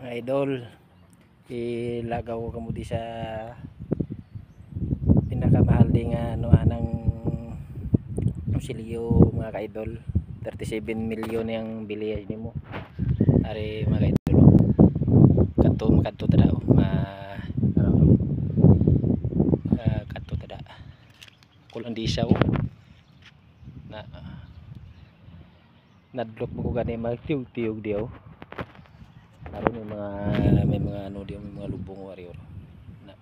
Mga idol, ilagaw ko kamo di sa pinakamahal din nga ano anang silyo mga ka-idol. 37 milyon yung bili nimo. Ari mga ka-idol. Kadto tada kadto tada. Kulang di siya na nadlok mo ko gani magtiyog-tiyog diyo. Aron may mga ano diyo, may mga lubong warrior. Na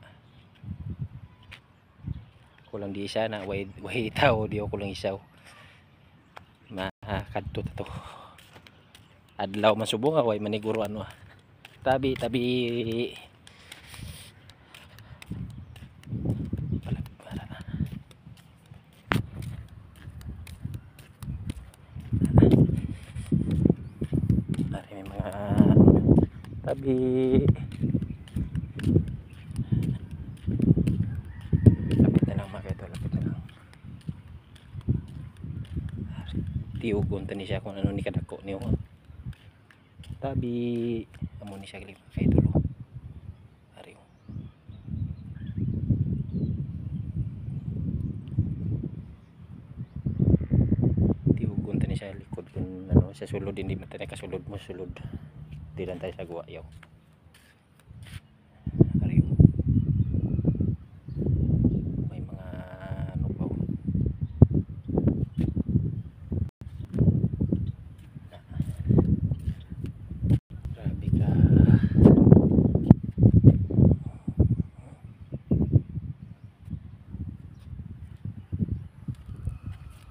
kulang di siya na way tao diyo kulang isaw. Kadto to. Adlaw man subong way maniguro ano. Tabi may mga tabi lapit na lang mga ito, lapit na lang tiugon tani siya kung ano ni kadako niyo tabi amo ni siya galip kay dulo ariyo tiugon tani siya likod kung ano sa sulod hindi man tani kasulod mo sulod di lang tayo sa guwa yaw ariyo may mga ano pa grabe ka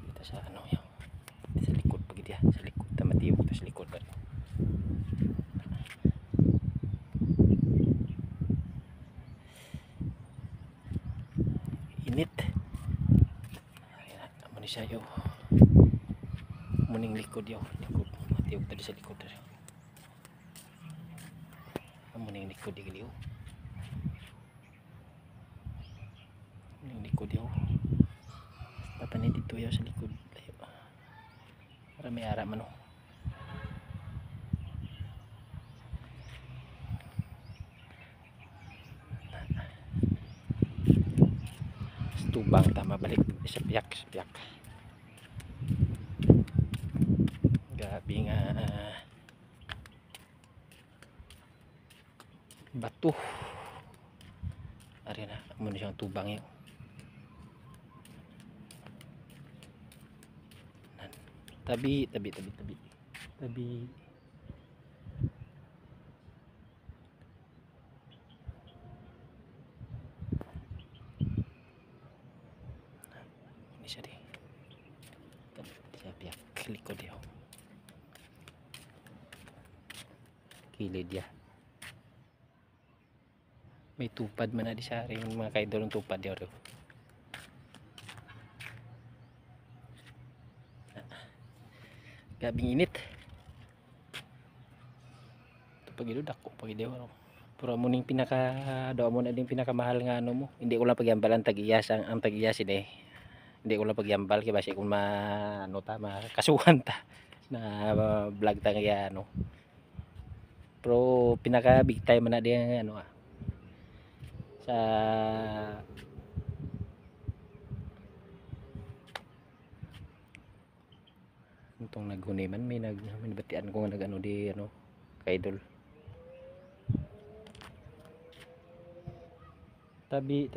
dito sa ano yaw sa likod pag itiya sa likod tamatiyo ko sa likod pa init ayan amo ni siya yaw muning likod yaw likod matiyog tadi sa likod tadi amo ning likod di giliw muning likod yaw tapani dito yaw sa likod para may ara man tubang tama balik sa piyak gabi nga batu ari na amo na siyang tubang yun tabi ini siya di piyak likod yaw kilid ya may tupad man na di sa rin mga kaidol ng tupad yaw gabing init ito pag ilo dako pag ilo pero mo ning pinaka daw mo na din pinakamahal nga ano mo hindi ko lang pagyambal ang tag-iyas ang tag-iyas hindi ko lang pagyambal kaya basi kung ano ta makasuhan ta na vlog ta kaya ano pero pinaka big time man na din ano sa itong naghuni man may nabatian ko nga nagano di ano kaidol tabi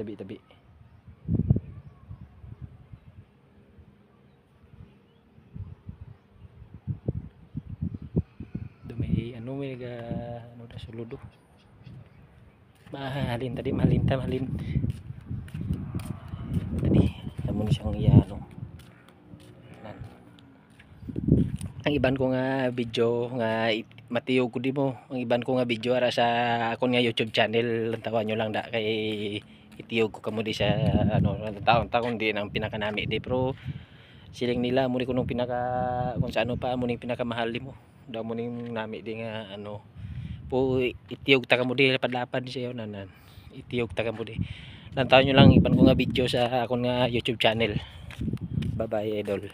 dumay ano may ano da suludo mahalin tadi mahalin tadi amo ni siyang ano ang iban ko nga video nga matiyog ko di mo ang iban ko nga video ara sa akon nga YouTube channel tawa nyo lang da kay itiyog ko kamo di sa ano taon di nang pinakanami di pero siling nila mo ni kunong pinaka kung sa ano pa mo ning pinakamahal di mo daw mo ning nami di nga ano po itiyog ta kamo di lapad siya nanan itiyog ta kamo di lang taon nyo lang iban ko nga video sa akon nga YouTube channel bye bye idol.